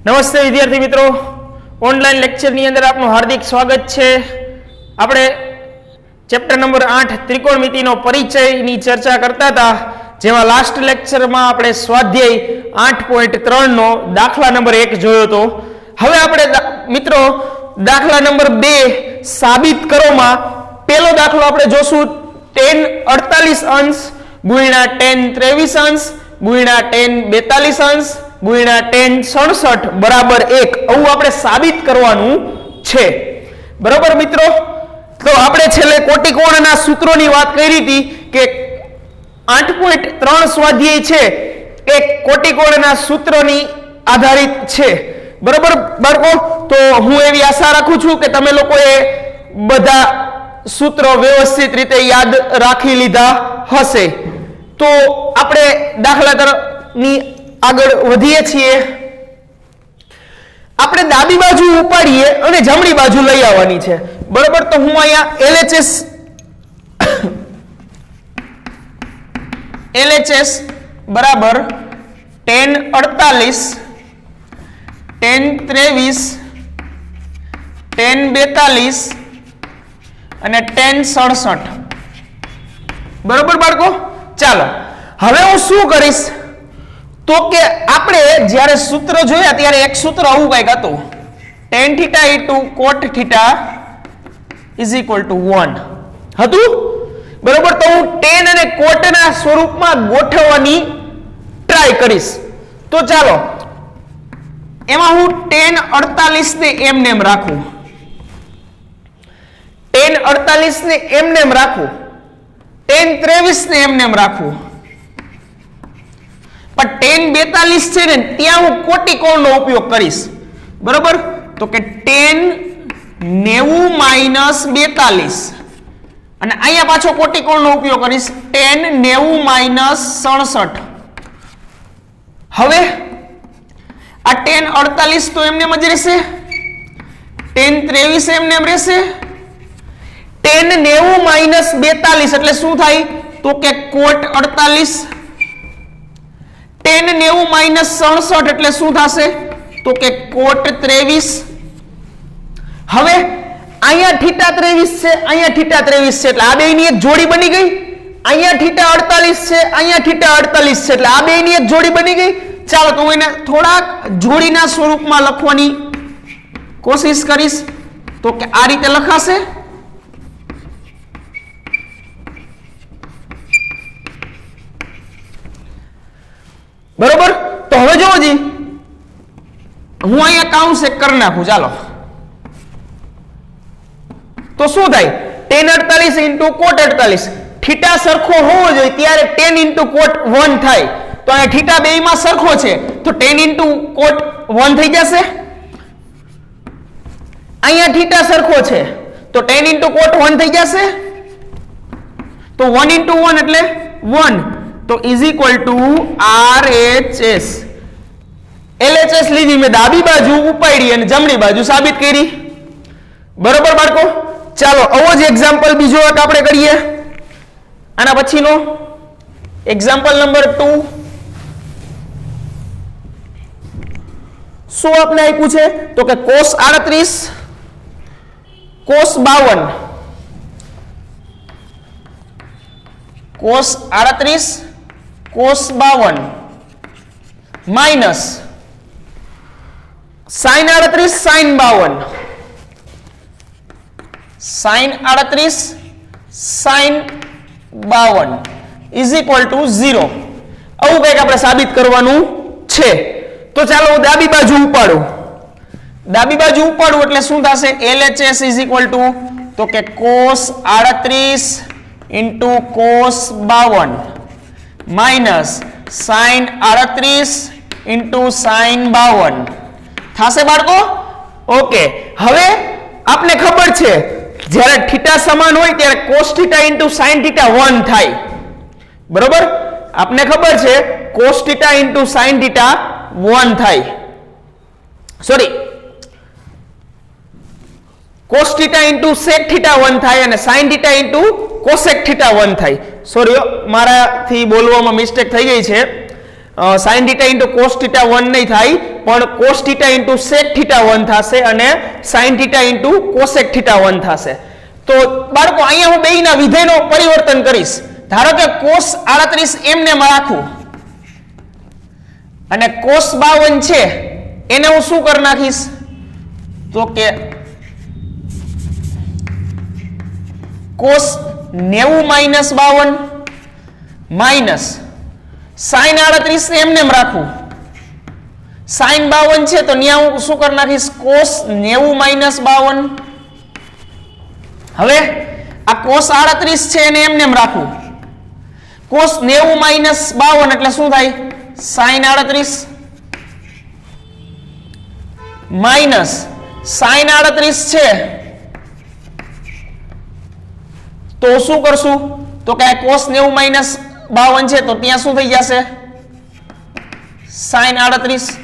નમસ્તે વિદ્યાર્થી મિત્રો, ઓનલાઈન લેક્ચરની અંદર આપનું હાર્દિક સ્વાગત છે. આપણે ચેપ્ટર નંબર 8 ત્રિકોણમિતિનો પરિચયની ચર્ચા કરતા હતા, જેમાં લાસ્ટ લેક્ચરમાં આપણે સ્વાધ્યાય 8.3 નો દાખલા નંબર 1 જોયો હતો. હવે આપણે મિત્રો દાખલા નંબર 2 સાબિત કરોમાં પહેલો દાખલો આપણે જોશું tan 48 અંશ ગુણ્યા tan 23 અંશ ગુણ્યા tan 42 અંશ ગુણ્યા tan 67 બરાબર 1. આવું આપણે સાબિત કરવાનું છે. બરાબર મિત્રો, તો આપણે છેલ્લે કોટિકોણના સૂત્રોની વાત કરી હતી કે 8.3 સ્વાધ્યાય છે એ કોટિકોણના સૂત્રોની આધારિત છે. બરાબર બાળકો, તો હું એવી આશા રાખું છું કે તમે લોકોએ બધા સૂત્રો વ્યવસ્થિત રીતે યાદ રાખી લીધા હશે. તો આપણે દાખલા તરફની આગળ વધીએ છીએ. આપણે ડાબી બાજુ ઉપાડીએ અને જમણી બાજુ લઈ આવવાની છે. બરોબર, તો હું અહીંયા LHS બરાબર tan 48 tan 23 tan 42 અને tan 67. બરોબર બાળકો, ચાલો હવે હું શું કરીશ તો કે આપણે જ્યારે સૂત્ર જોયા ત્યારે એક સૂત્ર આવું કંઈક હતું, tan θ * cot θ = 1 હતું. બરોબર, તો હું tan અને cot ના સ્વરૂપમાં ગોઠવવાની ટ્રાય કરીશ. તો ચાલો એમાં હું tan 48 ને એમ રાખું, tan 48 ને એમ રાખું, tan 23 ને એમ રાખું, પણ tan 42 છે ને ત્યાં હું કોટિકોણનો ઉપયોગ કરીશ. બરોબર, તો કે tan 90 - 42 અને અહીંયા પાછો કોટિકોણનો ઉપયોગ કરીશ tan 90 - 67. હવે આ tan 48 તો એમને જ રહેશે, tan 23 એમને રહેશે, tan 90 - 42 એટલે શું થાય તો કે cot 48, tan 90 - 67 એટલે શું થશે તો કે cot 23. હવે અહીંયા θ 23 છે, અહીંયા θ 23 છે, એટલે આ બેયની એક જોડી બની ગઈ. અહીંયા θ 48 છે, અહીંયા θ 48 છે, એટલે આ બેયની એક જોડી બની ગઈ. ચાલો તો હું એને થોડાક જોડીના સ્વરૂપમાં લખવાની કોશિશ કરીશ. તો કે આ રીતે લખાશે. બરોબર, તો હવે જોવો જી, હું અહીંયા કાઉન્સ એક કરી નાખું. ચાલો તો શું થાય, tan 48 * cot 48, θ સરખો હોવો જોઈએ ત્યારે tan * cot 1 થાય. તો અહીંયા θ બેયમાં સરખો છે તો tan * cot 1 થઈ જશે. અહીંયા θ સરખો છે તો tan * cot 1 થઈ જશે. તો 1 * 1 એટલે 1, તો = RHS. LHS લીધી મેં, ડાબી બાજુ ઉપાડી અને જમણી બાજુ સાબિત કરી. બરોબર બાળકો, ચાલો આવો જ એક્ઝામ્પલ બીજો એક આપણે કરીએ. આના પછીનો એક્ઝામ્પલ નંબર 2. શું આપણે આપ્યું છે તો કે cos 38 cos 52, cos 38 cos 52 minus sin 38 sin 52, sin 38 sin 52 = 0. આવું કંઈક આપણે સાબિત કરવાનું છે. તો ચાલો હું ડાબી બાજુ ઉપાડું. ડાબી બાજુ ઉપાડું એટલે શું થશે, LHS = તો કે cos 38 * cos 52 minus sin 38 * sin 52 થશે બાળકો. ઓકે, હવે આપને ખબર છે જ્યારે θ સમાન હોય ત્યારે cos θ * sin θ 1 થાય. બરોબર, આપને ખબર છે cos θ * sin θ 1 થાય. સોરી, cos θ * sec θ 1 થાય અને sin θ * cosec θ 1 થાય. સોરી, મારાથી બોલવામાં મિસ્ટેક થઈ ગઈ છે. sin θ * cos θ 1 નહીં થાય, પણ cos θ into sec θ 1 થશે અને sin θ into cosec θ 1 થશે. તો બાળકો અહીંયા હું બેયના વિધેયનો પરિવર્તન કરીશ. ધારો કે cos 38 એમને રાખું અને cos 52 છે એને હું શું કરી નાખીશ તો કે cos 90 minus 52 minus sin 38 એમને રાખું, sin 52 છે તો ત્યાં હું શું કરી નાખીશ cos 90 minus 52. હવે આ cos 38 છે એને એમને રાખું, cos 90 minus 52 એટલે શું થાય sin 38 minus sin 38 છે તો શું કરશું તો કે cos 90 minus 52 છે તો ત્યાં શું થઈ જશે sin 38.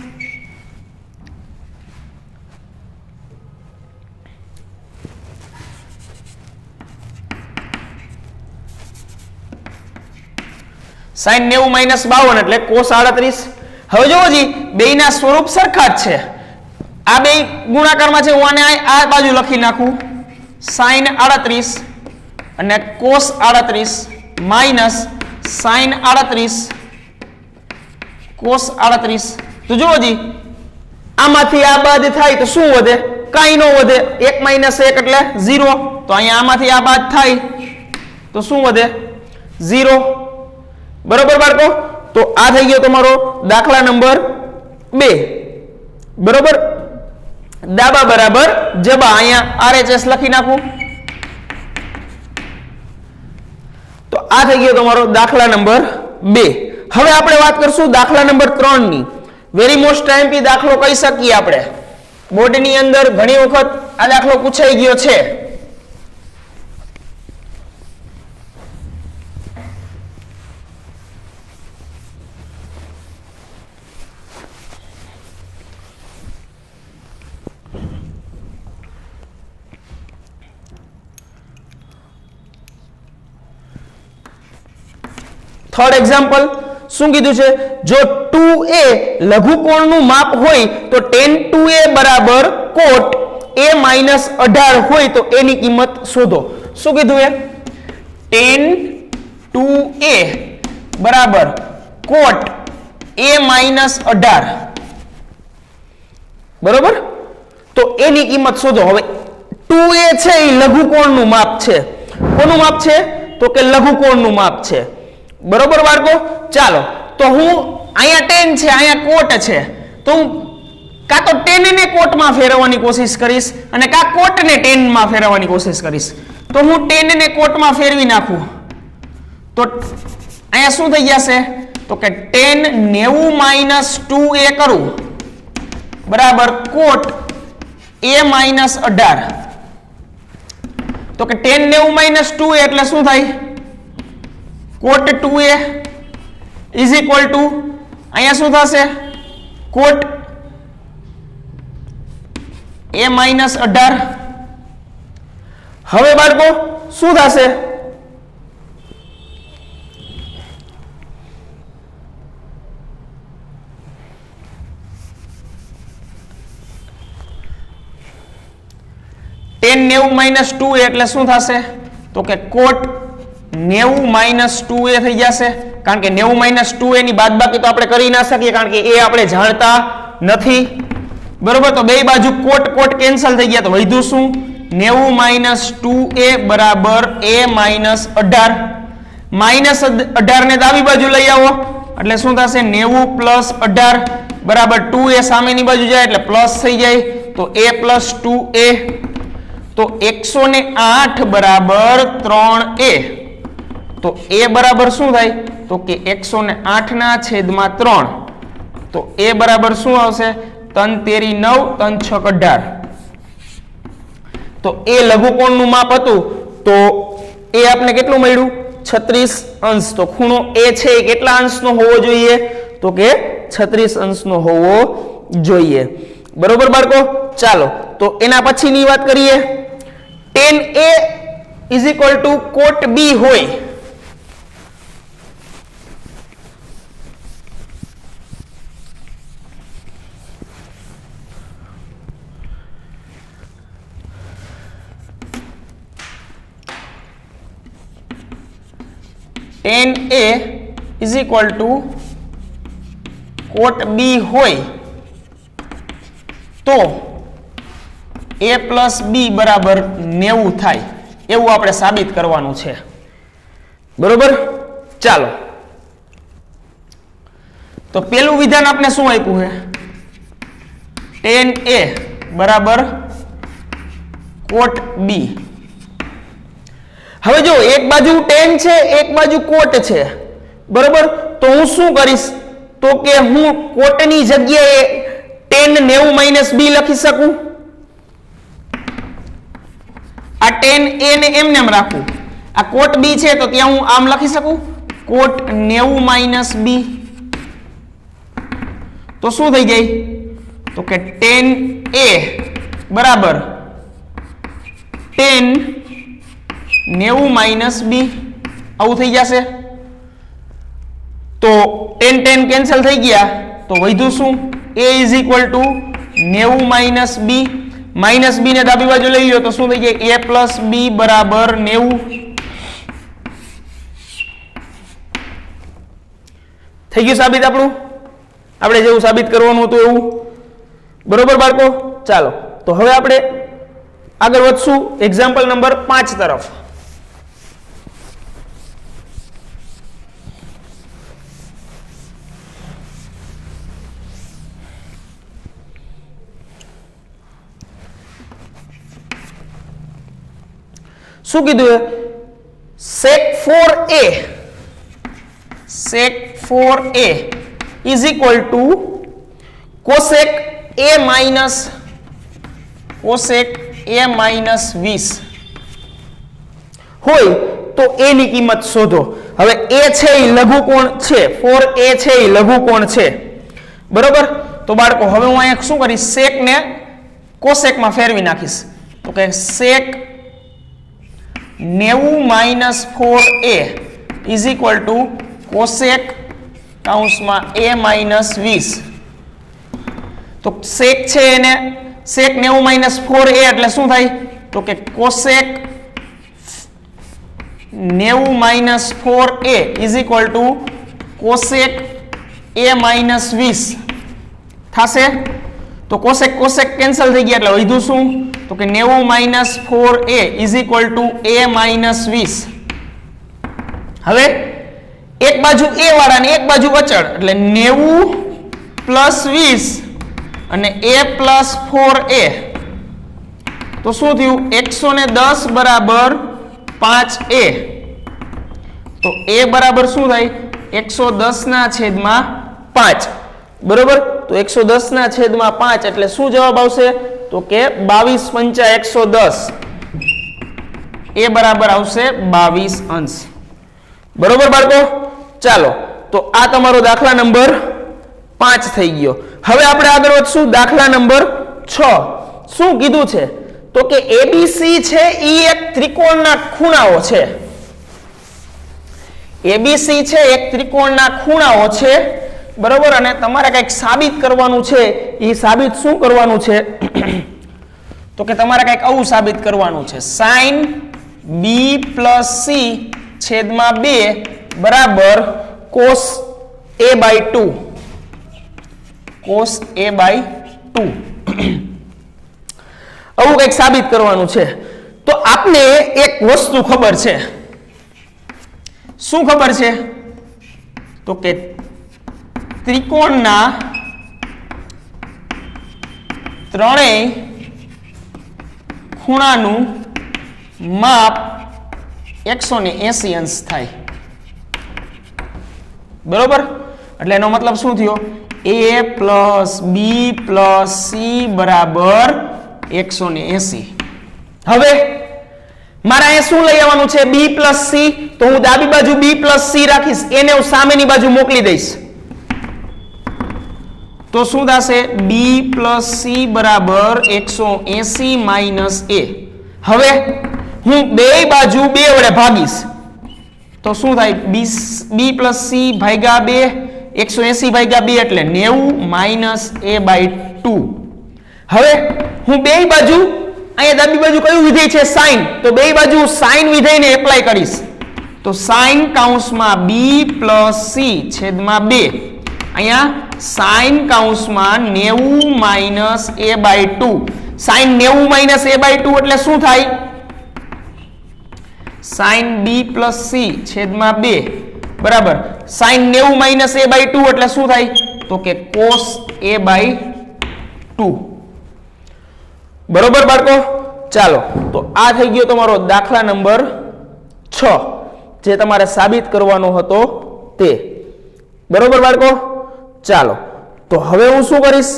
sin 90 minus 52 એટલે cos 38. હવે જોવો જી બેયના સ્વરૂપ સરખા જ છે. આ બે ગુણાકારમાં છે હું આને આ બાજુ લખી નાખું sin 38 અને cos 38 minus sin 38 cos 38. તો જોવો જી આમાંથી આ બાદ થાય તો શું વધે કાઈ ન વધે, 1 minus 1 એટલે 0. તો અહીંયા આમાંથી આ બાદ થાય તો શું વધે 0. બરોબર બાળકો. તો આ થઈ ગયો તમારો દાખલા નંબર 2. બરોબર. ડાબા બરાબર જબા અહીંયા RHS લખી નાખું તો આ થઈ ગયો તમારો દાખલા નંબર 2. હવે આપણે વાત કરશું દાખલા નંબર 3 ની. વેરી મોસ્ટ ટાઈમપી દાખલો કહી શકીએ આપણે. બોર્ડની અંદર ઘણી વખત આ દાખલો પૂછાઈ ગયો છે. થર્ડ એક્ઝામ્પલ શું કીધું છે જો 2a લઘુકોણનું માપ હોય તો tan 2a બરાબર cot a minus 18 હોય તો એની કિંમત શોધો. શું કીધું tan 2a બરાબર cot a minus 18 બરોબર તો એની કિંમત શોધો. હવે 2a છે એ લઘુકોણનું માપ છે. કોનું માપ છે તો કે લઘુકોણનું માપ છે. બરોબર બાળકો. ચાલો તો હું અહીંયા tan છે અહીંયા cot છે તો હું કાં તો tan ને cot માં ફેરવવાની કોશિશ કરીશ અને કાં cot ને tan માં ફેરવવાની કોશિશ કરીશ. તો હું tan ને cot માં ફેરવી નાખું તો અહીંયા શું થઈ જશે તો કે tan 90 - 2a કરું બરાબર cot a - 18. તો કે tan 90 - 2a એટલે શું થાય cot 2a is equal to અહીંયા શું થશે cot a - 18. હવે બાળકો શું થશે tan 90 - 2a એટલે શું થશે તો કે cot 90 - 2a થઈ જશે. કારણ કે 90 - 2a ની બાદબાકી તો આપણે કરી ના શકીએ કારણ કે એ આપણે જાણતા નથી. બરોબર. તો બે બાજુ cot cot કેન્સલ થઈ ગયા તો વધ્યું શું 90 - 2a બરાબર a - 18. -18 ને ડાબી બાજુ લઈ આવો એટલે શું થશે 90 + 18 બરાબર 2a સામેની બાજુ જાય એટલે પ્લસ થઈ જાય તો a + 2a તો 108 બરાબર 3a. તો a બરાબર શું થાય તો કે 108 ના છેદમાં 3 તો a બરાબર શું આવશે 3 તેરી 9 3 6 18. તો એ લઘુકોણનું માપ હતું તો એ આપણે કેટલું મળ્યું 36 અંશ. તો ખૂણો a છે એ કેટલા અંશનો હોવો જોઈએ તો કે 36 અંશનો હોવો જોઈએ. બરોબર બાળકો. ચાલો તો એના પછીની વાત કરીએ tan a = cot b હોય tan A is equal to cot B હોય તો A પ્લસ B બરાબર 90 થાય એવું આપણે સાબિત કરવાનું છે. બરોબર, ચાલો તો પેલું વિધાન આપણે શું આપ્યું છે? tan A બરાબર કોટ B. હવે જો એક બાજુ tan છે એક બાજુ કોટ છે, બરોબર, તો હું શું કરીશ તો કે હું કોટની જગ્યાએ tan 90 માઇનસ B લખી શકું. આ tan A ને એમને એમ રાખું, આ કોટ B છે તો ત્યાં હું આમ લખી શકું કોટ 90 માઇનસ B. તો શું થઈ જાય તો કે tan A બરાબર tan 90 માઇનસ B આવું થઈ જશે. તો tan કેન્સલ થઈ ગયા તો વધ્યું શું? A is equal two 90 minus B. Minus B ને ડાબી બાજુ લઈ લો તો શું થઈ જાય? A પ્લસ B બરાબર 90. થઈ ગયું સાબિત આપણું, આપણે જેવું સાબિત કરવાનું હતું એવું. બરોબર બાળકો, ચાલો તો હવે આપણે આગળ વધશું એક્ઝામ્પલ નંબર 5 તરફ. શું કીધું? sec 4a is equal to cosec a minus 20 હોય તો a ની કિંમત શોધો. હવે a છે એ લઘુકોણ છે, 4a છે એ લઘુકોણ છે, બરોબર. તો બાળકો હવે હું અહીંયા શું કરીશ? sec ને cosec માં ફેરવી નાખીશ. તો કે sec 90 minus 4a is equal two cosec કૌંસમાં a માઇનસ 20. તો sec છે એને sec 90 માઇનસ 4a એટલે શું થાય તો કે cosec 90 minus 4a is equal two cosec a minus 20 થશે. તો કોસેક કોસેક કેન્સલ થઈ ગયા એટલે વધ્યું શું તો કે 90 minus 4a is equal two a minus 20. હવે એક બાજુ a વાળા ને એક બાજુ અચળ એટલે 90 પ્લસ 20 અને a પ્લસ 4a તો શું થયું? 110 બરાબર 5a. તો a બરાબર શું થાય? 110 ના છેદમાં 5, બરોબર. તો 110 ના છેદમાં 5 એટલે શું જવાબ આવશે તો કે 22 પંચા 110. a બરાબર આવશે 22 અંશ. બરોબર બાળકો, ચાલો તો આ તમારો દાખલા નંબર 5 થઈ ગયો. હવે આપણે આગળ વધશું દાખલા નંબર 6. શું કીધું છે તો કે ABC છે એ એક ત્રિકોણના ખૂણાઓ છે. ABC છે એક ત્રિકોણના ખૂણાઓ છે, બરોબર. અને તમારે કંઈક સાબિત કરવાનું છે. એ સાબિત શું કરવાનું છે તો કે તમારે કંઈક આવું સાબિત કરવાનું છે. sin B પ્લસ C છેદમાં 2 બરાબર cos a by 2. cos a by 2 આવું કંઈક સાબિત કરવાનું છે. તો આપને એક વસ્તુ ખબર છે. શું ખબર છે તો કે ત્રિકોણના ત્રણેય ખૂણાનું માપ 180 અંશ થાય, બરોબર. એટલે એનો મતલબ શું થયો? a plus b plus c બરાબર 180. હવે મારે અહીંયા શું લઈ આવવાનું છે? b plus c. તો હું ડાબી બાજુ b પ્લસ c રાખીશ, એને હું સામેની બાજુ મોકલી દઈશ. તો શું થશે? b પ્લસ c બરાબર 180 માઇનસ a. હવે હું બે બાજુ 2 વડે ભાગીશ તો શું થાય? b પ્લસ c ભાગ્યા 2, 180 ભાગ્યા 2 એટલે 90 માઇનસ a બાય 2. હવે હું બે બાજુ અહીંયા ડાબી બાજુ કયું વિધેય છે? sin. તો બે બાજુ sin વિધેયને એપ્લાય કરીશ તો sin કૌંસમાં b + c છેદમાં 2 અહીંયા sin કૌંસમાં 90 - a/2 sin 90 - a/2 એટલે શું થાય sin b + c છેદમાં 2 બરાબર sin 90 - a/2 એટલે શું થાય તો કે cos a/2 બરોબર બાળકો ચાલો તો આ થઈ ગયો તમારો દાખલા નંબર 6 જે તમારે સાબિત કરવાનો હતો તે બરોબર બાળકો ચાલો તો હવે હું શું કરીશ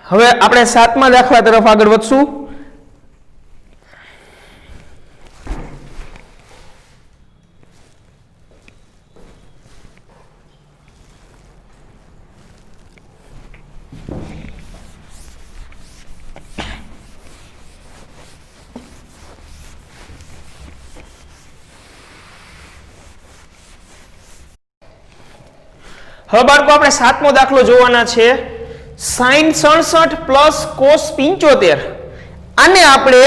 હવે આપણે 7મા દાખલા તરફ આગળ વધશું હવે બાળકો આપણે 7મો દાખલો જોવાના છે sin 67 + cos 75 આને આપણે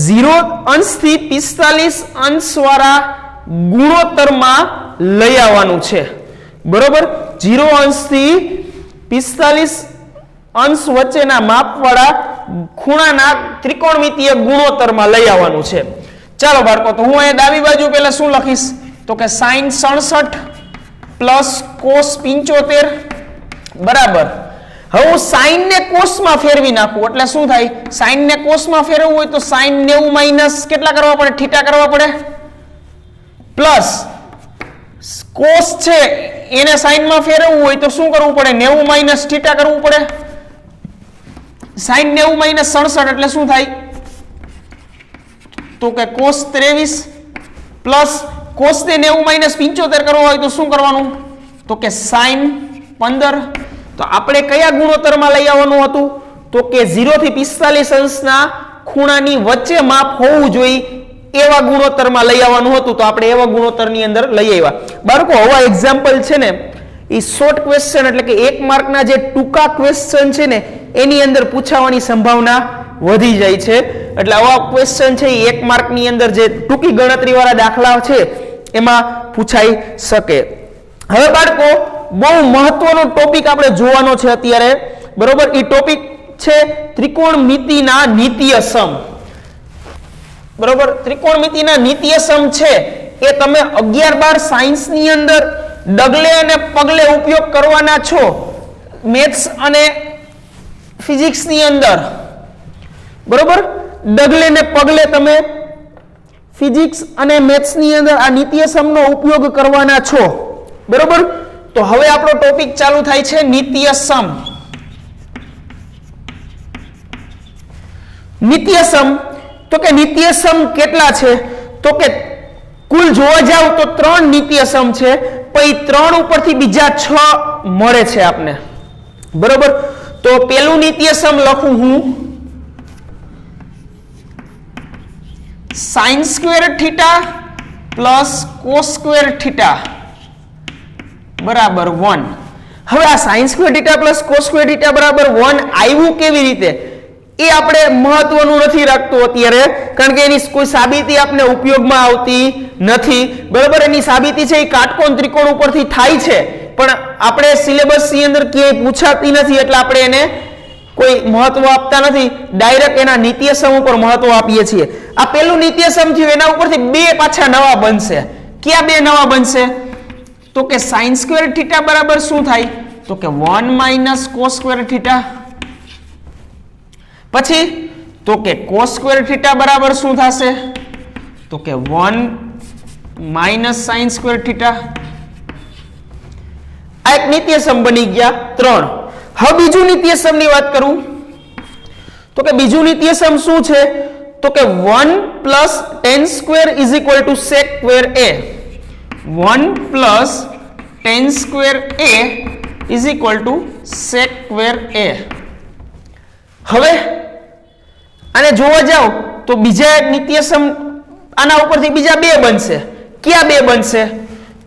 0 અંશથી 45 અંશ વાળા ગુણોત્તરમાં લઈ આવવાનું છે બરોબર 0 અંશથી 45 અંશ વચ્ચેના માપવાળા ખૂણાના ત્રિકોણમિતીય ગુણોત્તરમાં લઈ આવવાનું છે ચાલો બાળકો તો હું અહીંયા ડાબી બાજુ પહેલા શું લખીશ તો કે sin 67 + cos 75 બરાબર હવે હું sin ને cos માં ફેરવી નાખું એટલે શું થાય sin ને cos માં ફેરવવું હોય તો sin 90 - કેટલા કરવા પડે θ કરવા પડે પ્લસ cos છે એને sin માં ફેરવવું હોય તો શું કરવું પડે 90 - θ કરવું પડે sin 90 - 67 એટલે શું થાય તો કે cos 23 પ્લસ cos ને 90 - 75 કરવો હોય તો શું કરવાનું તો કે sin 15 તો આપણે કયા ગુણોત્તરમાં લઈ આવવાનું હતું તો કે 0 થી 45 અંશના ખૂણાની વચ્ચે માપ હોવું જોઈએ એવા ગુણોત્તરમાં લઈ આવવાનું હતું તો આપણે એવા ગુણોત્તરની અંદર લઈ આવ્યા બાળકો આવા એક્ઝામ્પલ છે ને એ શોર્ટ ક્વેશ્ચન એટલે કે 1 માર્કના જે ટૂંકા ક્વેશ્ચન છે ને એની અંદર પૂછાવાની સંભાવના વધી જાય છે એટલે આવા ક્વેશ્ચન છે એ 1 માર્કની અંદર જે ટૂંકી ગણતરી વાળા દાખલા છે એમાં પૂછાઈ શકે હવે બાળકો બહુ મહત્વનો ટોપિક આપણે જોવાનો છે અત્યારે બરોબર એ ટોપિક છે ત્રિકોણમિતિના નિત્ય સમ બરોબર ત્રિકોણમિતિના નિત્ય સમ છે એ તમે 11-12 સાયન્સ ની અંદર ડગલે અને પગલે ઉપયોગ કરવાના છો મેથ્સ અને ફિઝિક્સ ની અંદર બરોબર ડગલે ને પગલે તમે ફિઝિક્સ અને મેથ્સ ની અંદર આ નિત્ય સમનો ઉપયોગ કરવાના છો બરોબર તો હવે આપણો ટોપિક ચાલુ થાય છે નિત્ય સમ નિત્ય સમ તો કે નિત્ય સમ કેટલા છે તો કે કુલ જોવા જાવ તો 3 નિત્ય સમ છે પછી 3 ઉપરથી બીજા 6 મળે છે આપને બરોબર તો પેલું નિત્ય સમ લખું હું sin square theta plus cos square theta બરાબર 1 હવે આ sin square theta plus cos square theta બરાબર 1 આવ્યું કેવી રીતે એ આપણે મહત્વનું નથી રાખતું અત્યારે કારણ કે એની કોઈ સાબિતી આપને ઉપયોગમાં આવતી નથી બરાબર એની સાબિતી છે એ કાટકોણ ત્રિકોણ ઉપરથી થાય છે પણ આપણે સિલેબસ ની અંદર ક્યાંય પૂછાતી નથી એટલે આપણે એને કોઈ મહત્વ આપતા નથી ડાયરેક્ટ એના નિત્ય સમ ઉપર મહત્વ આપીએ છીએ આ પેલું નિત્ય સમ થયું એના ઉપરથી બે પાછા નવા બનશે ક્યાં બે નવા બનશે તો કે sin square theta બરાબર શું થાય તો કે 1 - cos square theta પછી તો કે cos square theta બરાબર શું થશે તો કે 1 - sin square theta આ એક નિત્ય સમ બની ગયા 3 હવે બીજું નિત્ય સમ ની વાત કરું તો કે બીજું નિત્ય સમ શું છે તો કે 1 + tan square = sec square a 1 + tan square a = sec square a હવે આને જોવા જાવ તો બીજા નિત્ય સમ આના ઉપરથી બીજા બે બનશે ક્યાં બે બનશે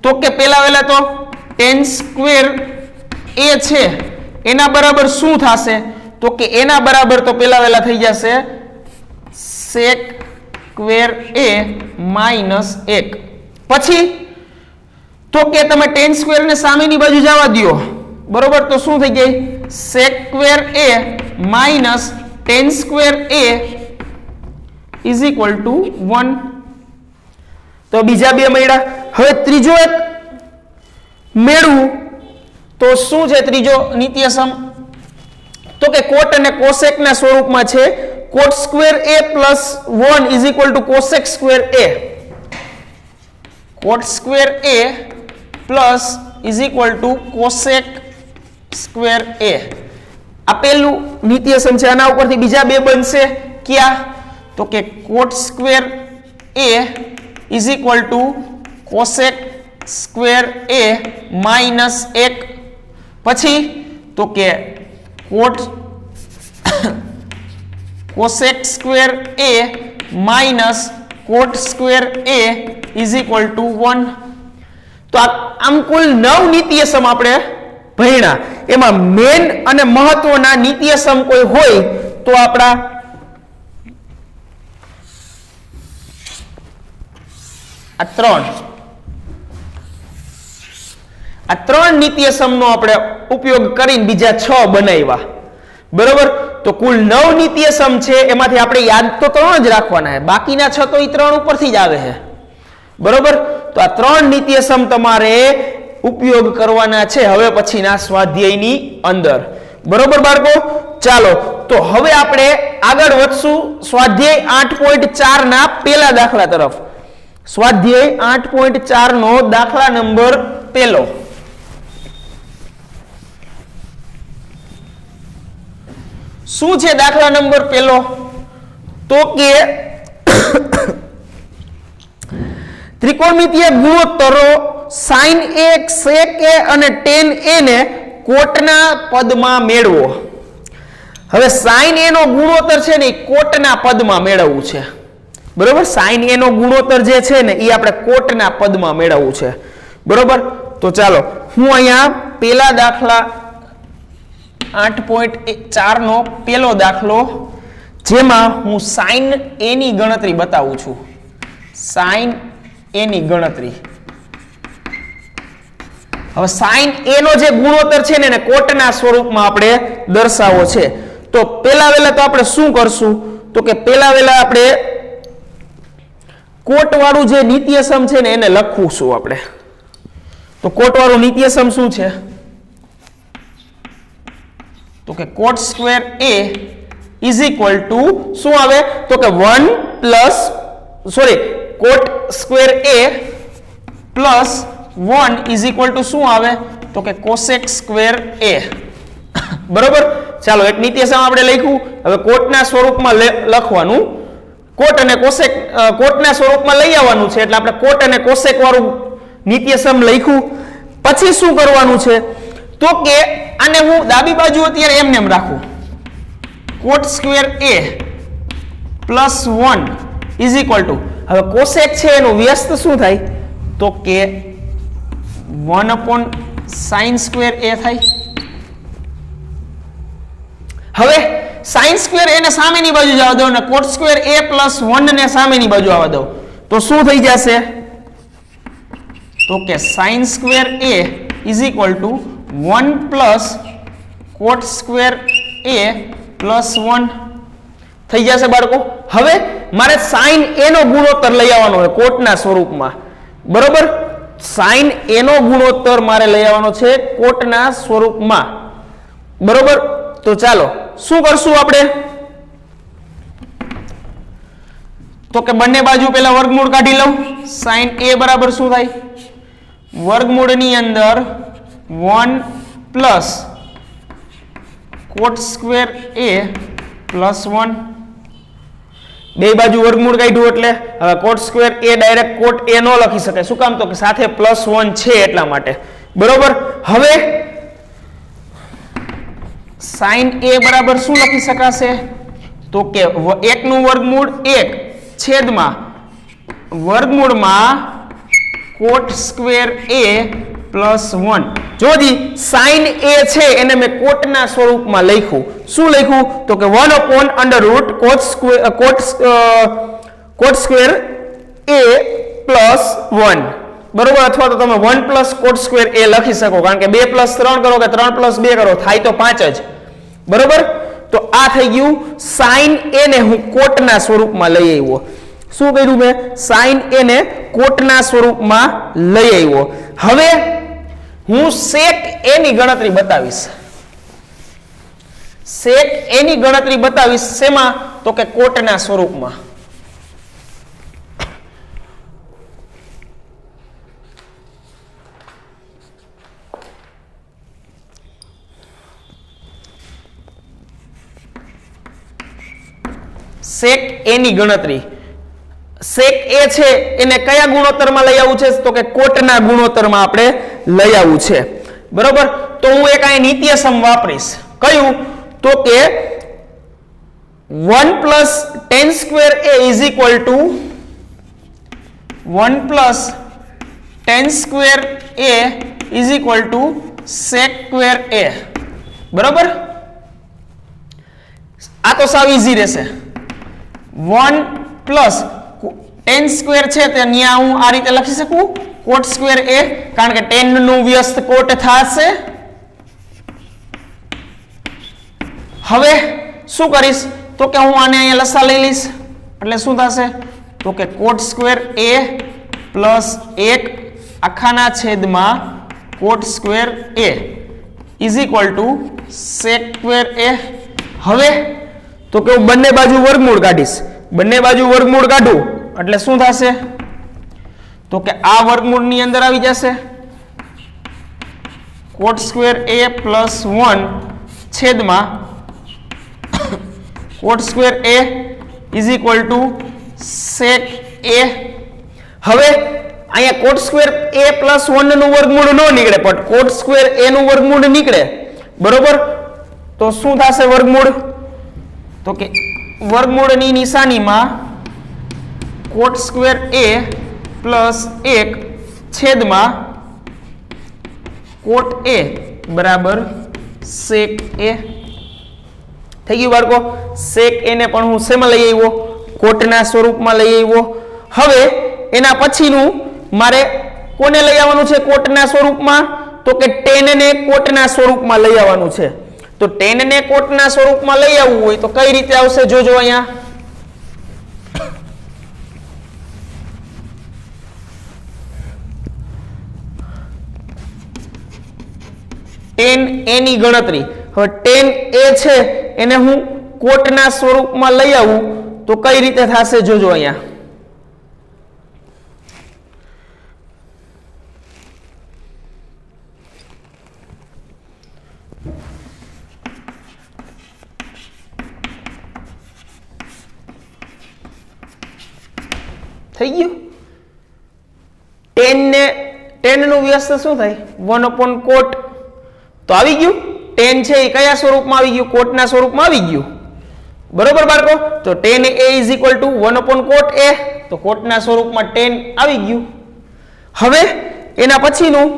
તો કે પહેલા તો tan square એ છે એના બરાબર શું થશે તો કે એના બરાબર તો પેલા વેલા થઈ જશે sec સ્ક્વેર a માઇનસ 1 પછી તો કે તમે tan સ્ક્વેર ને સામેની બાજુ જવા દો બરોબર તો શું થઈ ગઈ sec square a minus tan square a is equal two 1 તો બીજા બે મળ્યા હવે ત્રીજો એક મેળવું તો શું છે ત્રીજો નિત્ય સમ તો કે cot અને cosec ના સ્વરૂપમાં છે cot square a plus 1 is equal two cosec square a cot square a plus is equal two cosec square a આ પહેલું નિત્ય સમ છે આના ઉપરથી બીજા બે બનશે ક્યાં તો કે cot square a is equal two cosec square a minus 1 પછી તો કે cosec square a minus cot square a is equal two 1 તો આમ કુલ 9 નિત્ય સમ આપણે ભણ્યા એમાં મેન અને મહત્વના નિત્ય સમ કોઈ હોય તો આપણા આ ત્રણ નિત્ય સમનો આપણે ઉપયોગ કરીને બીજા 6 બનાવ્યા બરોબર તો કુલ 9 નિત્ય સમ છે એમાંથી આપણે યાદ તો 3 જ રાખવાના છે બાકીના 6 તો એ 3 ઉપરથી જ આવે છે બરોબર તો આ 3 નિત્ય સમ તમારે ઉપયોગ કરવાના છે હવે પછીના સ્વાધ્યાયની અંદર બરોબર બાળકો ચાલો તો હવે આપણે આગળ વધશું સ્વાધ્યાય 8.4 ના પહેલા દાખલા તરફ સ્વાધ્યાય 8.4 નો દાખલા નંબર પહેલો શું છે દાખલા નંબર પહેલો તો કે ત્રિકોણમિતિય ગુણોત્તરો sin a sec a અને tan a ને કોટના પદમાં મેળવો હવે sin a નો ગુણોત્તર છે ને કોટના પદમાં મેળવવું છે બરોબર sin a નો ગુણોત્તર જે છે ને એ આપણે કોટના પદમાં મેળવવું છે બરોબર તો ચાલો હું અહીંયા પહેલા દાખલા 8.4 નો પહેલો દાખલો જેમાં હું sin a ની ગણતરી બતાવું છું sin a ની ગણતરી હવે sin a નો જે ગુણોત્તર છે ને એને કોટના સ્વરૂપમાં આપણે દર્શાવવો છે તો પહેલા વેલા તો આપણે શું કરશું તો કે પહેલા વેલા આપણે કોટ વાળું જે નિત્ય સમ છે ને એને લખવું છું આપણે તો કોટ વાળું નિત્ય સમ શું છે તો કે cot square a is equal two શું આવે તો કે 1 plus cot square a plus 1 is equal two શું આવે તો કે cosec સ્ક્વેર a બરોબર ચાલો એક નિત્ય સમ આપણે લખ્યું હવે કોટના સ્વરૂપમાં લખવાનું કોટ અને કોસેક કોટના સ્વરૂપમાં લઈ આવવાનું છે એટલે આપણે કોટ અને કોસેક વાળું નિત્ય સમ લખ્યું પછી શું કરવાનું છે તો કે આને હું ડાબી બાજુ અત્યારે એમને એમ રાખું cot square a plus 1 is equal two હવે કોસેક છે એનું વ્યસ્ત શું થાય તો કે 1 upon sin સ્ક્વેર a થાય હવે sin સ્ક્વેર a ને સામેની બાજુ જવા દો અને cot સ્ક્વેર a પ્લસ 1 ને સામેની બાજુ આવવા દો તો શું થઈ જશે તો કે sin square a is equal two 1 plus cot square a plus 1 થઈ જશે બાળકો હવે મારે sin a નો ગુણોત્તર લઈ આવવાનો છે કોટના સ્વરૂપમાં બરોબર sin a નો ગુણોત્તર મારે લઈ આવવાનો છે કોટના સ્વરૂપમાં બરોબર તો ચાલો શું કરશું આપણે તો કે બંને બાજુ પહેલા વર્ગમૂળ કાઢી લઉં sin a બરાબર શું થાય વર્ગમૂળની અંદર 1 plus cot square a plus 1 બે બાજુ વર્ગમૂળ કાઢ્યું એટલે હવે cot square a direct cot a નો લખી શકાય શું કામ તો કે સાથે પ્લસ 1 છે એટલા માટે બરોબર હવે sin a બરાબર શું લખી શકાશે તો કે 1 નું વર્ગમૂળ 1 છેદમાં વર્ગમૂળમાં cot square a +1 જોજી sin a છે એને મેં કોટના સ્વરૂપમાં લખ્યું શું લખ્યું તો કે 1/cot square a +1 બરોબર અથવા તો તમે 1 + cot square a લખી શકો કારણ કે 2 + 3 કરો કે 3 + 2 કરો થાય તો 5 જ બરોબર તો આ થઈ ગયું sin a ને હું કોટના સ્વરૂપમાં લઈ આવ્યો શું કર્યું મેં sin a ને કોટના સ્વરૂપમાં લઈ આવ્યો હવે હું sec a ની ગણતરી બતાવીશ sec a ની ગણતરી બતાવીશ શેમાં તો કે કોટના સ્વરૂપમાં sec a ની ગણતરી sec a છે એને કયા ગુણોત્તરમાં લઈ આવવું છે તો કે કોટના ગુણોત્તરમાં આપણે લઈ આવવું છે બરોબર તો હું એક અહીં નિત્યસમ વાપરીશ કયું તો કે 1 + tan square a = 1 + tan square a = sec square a બરોબર આ તો સાવ ઈઝી રહેશે 1 + tan square છે તે અહીંયા હું આ રીતે લખી શકું cot square a કારણ કે tan નું વ્યસ્ત cot થશે હવે શું કરીશ તો કે હું આને અહીંયા લસા લઈ લઈશ એટલે શું થશે તો કે cot square a + 1 આખાના છેદમાં cot square a = sec square a હવે તો કે હું બંને બાજુ વર્ગમૂળ કાઢીશ બંને બાજુ વર્ગમૂળ કાઢું એટલે શું થશે તો કે આ વર્ગમૂળની અંદર આવી જશે cot square a +1 છેદમાં cot square a = sec a હવે અહીંયા cot square a +1 નું વર્ગમૂળ ન નીકળે પણ cot square a નું વર્ગમૂળ નીકળે બરોબર તો શું થશે વર્ગમૂળ તો કે વર્ગમૂળની નિશાનીમાં cot square a +1 છેદમાં cot a બરાબર sec a થઈ ગયું બાળકો sec a ને પણ હું શેમાં લઈ આવ્યો કોટના સ્વરૂપમાં લઈ આવ્યો હવે એના પછીનું મારે કોને લઈ આવવાનું છે કોટના સ્વરૂપમાં તો કે tan ને કોટના સ્વરૂપમાં લઈ આવવાનું છે તો tan ને કોટના સ્વરૂપમાં લઈ આવવું હોય તો કઈ રીતે આવશે જોજો અહીંયા tan a ની ગણતરી હવે tan a છે એને હું કોટના સ્વરૂપમાં લઈ આવું તો કઈ રીતે થશે જોજો અહીંયા થઈ ગયું tan નું વ્યસ્ત શું થાય 1/cot તો આવી ગયું tan છે એ કયા સ્વરૂપમાં આવી ગયું કોટના સ્વરૂપમાં આવી ગયું બરોબર બાળકો તો tan a = 1/cot a તો કોટના સ્વરૂપમાં tan આવી ગયું હવે એના પછીનું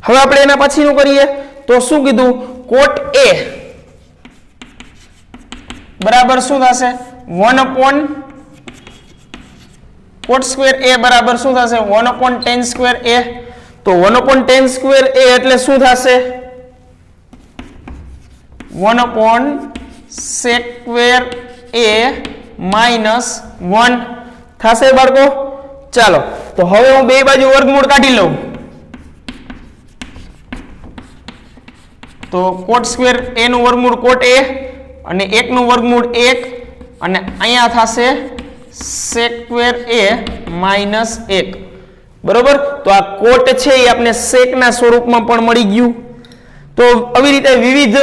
હવે આપણે એના પછીનું કરીએ તો શું કીધું cot a બરાબર શું થશે 1/cot square a બરાબર શું થશે 1/tan square a તો 1/tan square a એટલે શું થશે 1/sec square a -1 થશે બાળકો ચાલો તો હવે હું બે બાજુ વર્ગમૂળ કાઢી લઉં તો cot square a નું વર્ગમૂળ cot a અને 1 નું વર્ગમૂળ 1 અને અહીંયા થશે sec square a -1 બરોબર તો આ cot છે એ આપણે sec ના સ્વરૂપમાં પણ મળી ગયું તો આવી રીતે વિવિધ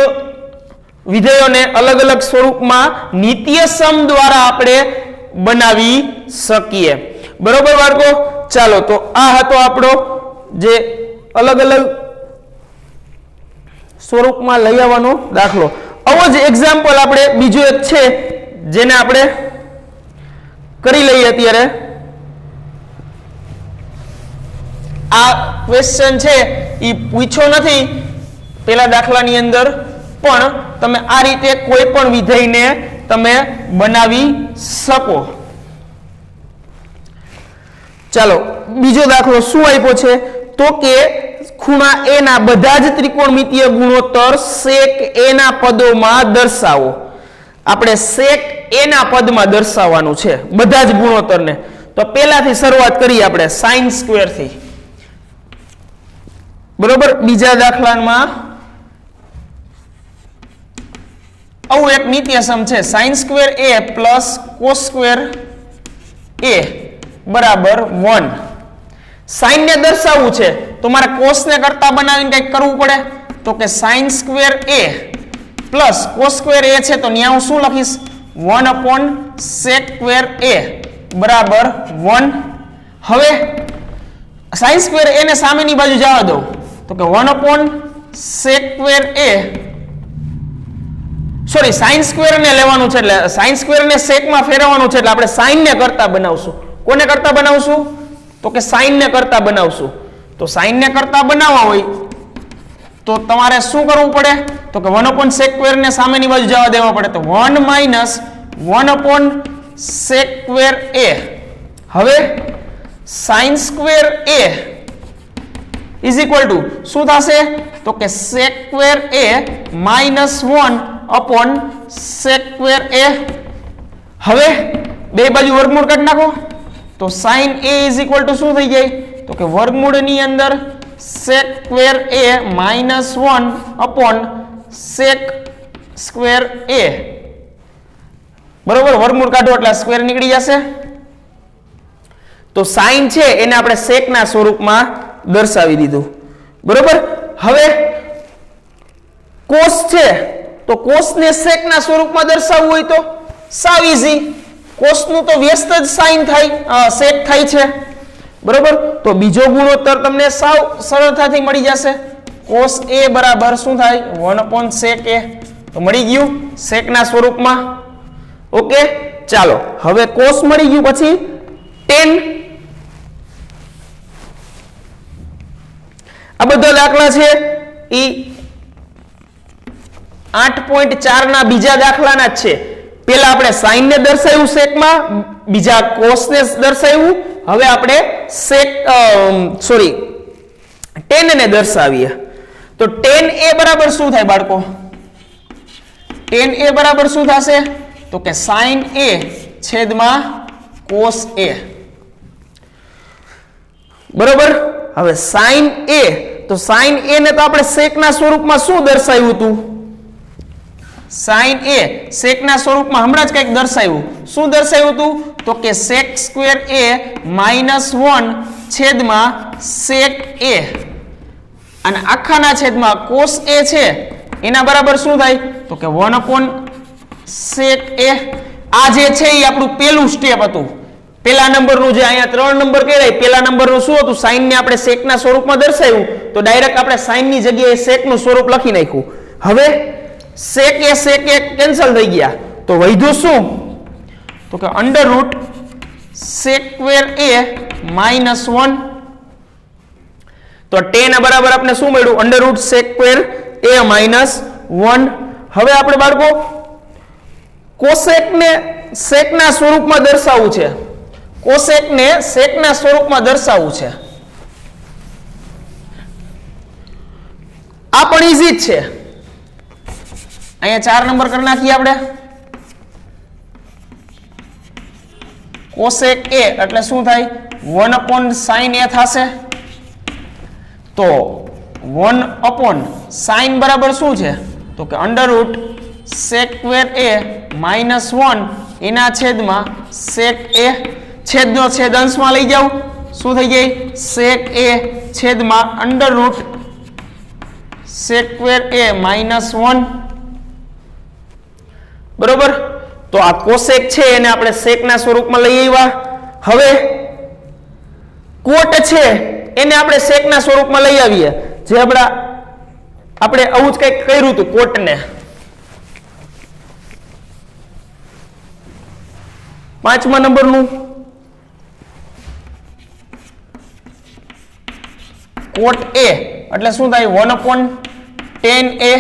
વિધેયોને અલગ અલગ સ્વરૂપમાં નિત્યસમ દ્વારા આપણે બનાવી શકીએ. બરોબર બાળકો? ચાલો તો આ હતો આપણો જે અલગ અલગ સ્વરૂપમાં લઈ આવવાનો દાખલો. આવો જ એક્ઝામ્પલ આપણે બીજું એક છે જેને આપણે કરી લઈએ. અત્યારે આ ક્વેશ્ચન છે એ પૂછ્યો નથી પેલા દાખલાની અંદર, પણ તમે આ રીતે કોઈ પણ વિધેયને તમે બનાવી શકો. ચાલો બીજો દાખલો શું આપ્યો છે તો કે ખૂણા એ ના બધા જ ત્રિકોણમિતીય ગુણોત્તર sec a ના પદોમાં દર્શાવો. આપણે sec a ના પદમાં દર્શાવવાનું છે બધા જ ગુણોત્તરને. તો પહેલાથી શરૂઆત કરીએ આપણે sin સ્ક્વેર થી. બરોબર? બીજા દાખલામાં આવું એક નિત્યસમ છે sin square a plus cos square a બરાબર 1. sin ને દર્શાવવું છે તો મારે cos ને કરતા બનાવીને કંઈક કરવું પડે. તો કે sin square a plus cos square a છે તો ત્યાં હું શું લખીશ 1/sec સ્ક્વેર a બરાબર 1. હવે sin સ્ક્વેર a ને સામેની બાજુ જવા દઉં તો કે 1/sec square a sorry sin square ને લેવાનું છે એટલે sin સ્ક્વેર ને sec માં ફેરવવાનું છે એટલે આપણે sin ને કરતા બનાવશું. કોને કરતા બનાવશું? તો કે sin ને કરતા બનાવશું. તો sin ને કરતા બનાવવા હોય તો તમારે શું કરવું પડે? તો કે 1/sec સ્ક્વેર ને સામેની બાજુ જવા દેવા પડે. તો 1 - 1/sec સ્ક્વેર a. હવે sin square a is equal two શું થશે? તો કે sec square a -1/sec square a. હવે બે બાજુ વર્ગમૂળ કાઢી નાખો તો sin a is equal two શું થઈ જાય? તો કે વર્ગમૂળની અંદર sec square a -1/sec square a. બરોબર? વર્ગમૂળ કાઢો એટલે સ્ક્વેર નીકળી જશે. તો sin છે એને આપણે sec ના સ્વરૂપમાં દર્શાવી દીધું. બરોબર? હવે cos છે તો cos ને sec ના સ્વરૂપમાં દર્શાવવું હોય તો સાવ ઈઝી. cos નું તો વ્યસ્ત જ sin થાય sec થાય છે. બરોબર? તો બીજો ગુણોત્તર તમને સાવ સરળતાથી મળી જશે. cos a બરાબર શું થાય? 1/sec a. તો મળી ગયું sec ના સ્વરૂપમાં. ઓકે ચાલો હવે cos મળી ગયું પછી tan. આ બધા દાખલા છે એ 8.4 ના બીજા દાખલાના જ છે. પહેલા આપણે sin ને દર્શાવ્યું sec માં, બીજા cos ને દર્શાવ્યું. હવે આપણે tan ને દર્શાવીએ. તો tan a બરાબર શું થાય બાળકો? tan a બરાબર શું થશે? તો કે sin a છેદમાં cos a. બરોબર? હવે sin a તો sin a ને તો આપણે sec ના સ્વરૂપમાં શું દર્શાવ્યું હતું? sin a sec ના સ્વરૂપમાં હમણાં જ કંઈક દર્શાવ્યું. શું દર્શાવ્યું હતું? તો કે sec સ્ક્વેર a -1 છેદમાં sec a અને આખાના છેદમાં cos a છે એના બરાબર શું થાય? તો કે 1/sec a. આ જે છે એ આપણું પહેલું સ્ટેપ હતું. પહેલા નંબરનું જે અહીંયા 3 નંબર કહેવાય, પહેલા નંબરનું શું હતું? sin ને આપણે sec ના સ્વરૂપમાં દર્શાવ્યું તો ડાયરેક્ટ આપણે sin ની જગ્યાએ sec નું સ્વરૂપ લખી નાખ્યું. હવે sec a કેન્સલ થઈ ગયા તો વધ્યું શું? તો કે √sec સ્ક્વેર a -1. તો tan બરાબર આપણે શું મળ્યું? √sec square a -1. હવે આપણે બાળકો cosec ને sec ના સ્વરૂપમાં દર્શાવવું છે. cosec ને sec ના સ્વરૂપમાં દર્શાવવું છે. આ પણ ઈઝી જ છે. અહીંયા 4 નંબર કરી નાખીએ આપણે. cosec a એટલે શું થાય? 1/sin a થશે. તો 1/sin બરાબર શું છે? તો કે √sec સ્ક્વેર a -1 એના છેદમાં sec a. છેદનો છેદ અંશમાં લઈ જાવ શું થઈ જાય? sec a છેદમાં √sec સ્ક્વેર a -1. બરોબર, તો આ કોસેક છે એને આપણે સેકના સ્વરૂપમાં લઈ આવ્યા. હવે કોટ છે એને આપણે સેકના સ્વરૂપમાં લઈ આવીએ, જે આપણે આવું જ કંઈક કર્યું હતું કોટને. 5મા નંબરનું કોટ a એટલે શું થાય 1/10a.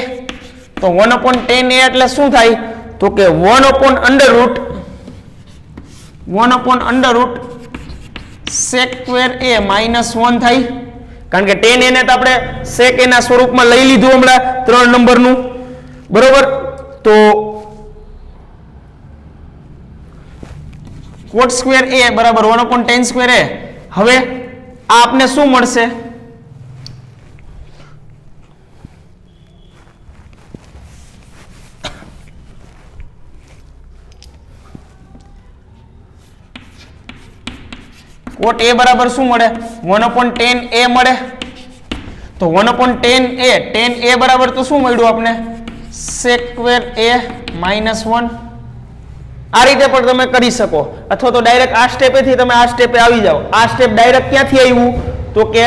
તો 1/10a એટલે શું થાય તો કે 1/√1 sec square a -1 થાય, કારણ કે 10a ને તો આપણે sec a ના સ્વરૂપમાં લઈ લીધું હમણાં 3 નંબરનું. બરોબર, તો cot square a બરાબર 1/10 square a. હવે આ આપને શું મળશે? કોટ a બરાબર શું મળે? 1/10a મળે. તો 1/10a બરાબર તો શું મળ્યું આપણે? sec square a -1. આ રીતે પણ તમે કરી શકો, અથવા તો ડાયરેક્ટ આ સ્ટેપેથી તમે આ સ્ટેપે આવી જાઓ. આ સ્ટેપ ડાયરેક્ટ ક્યાંથી આવ્યું તો કે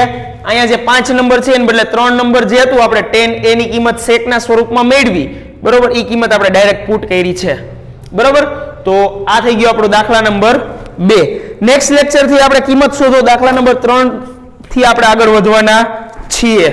અહીંયા જે 5 નંબર છે એને બદલે 3 નંબર જે હતું આપણે 10a ની કિંમત સેકના સ્વરૂપમાં મેળવી. બરોબર, એ કિંમત આપણે ડાયરેક્ટ પુટ કરી છે. બરોબર, તો આ થઈ ગયો આપણો દાખલા નંબર 2. નેક્સ્ટ લેક્ચર થી આપણે કિંમત શોધો દાખલા નંબર 3 થી આપણે આગળ વધવાના છીએ.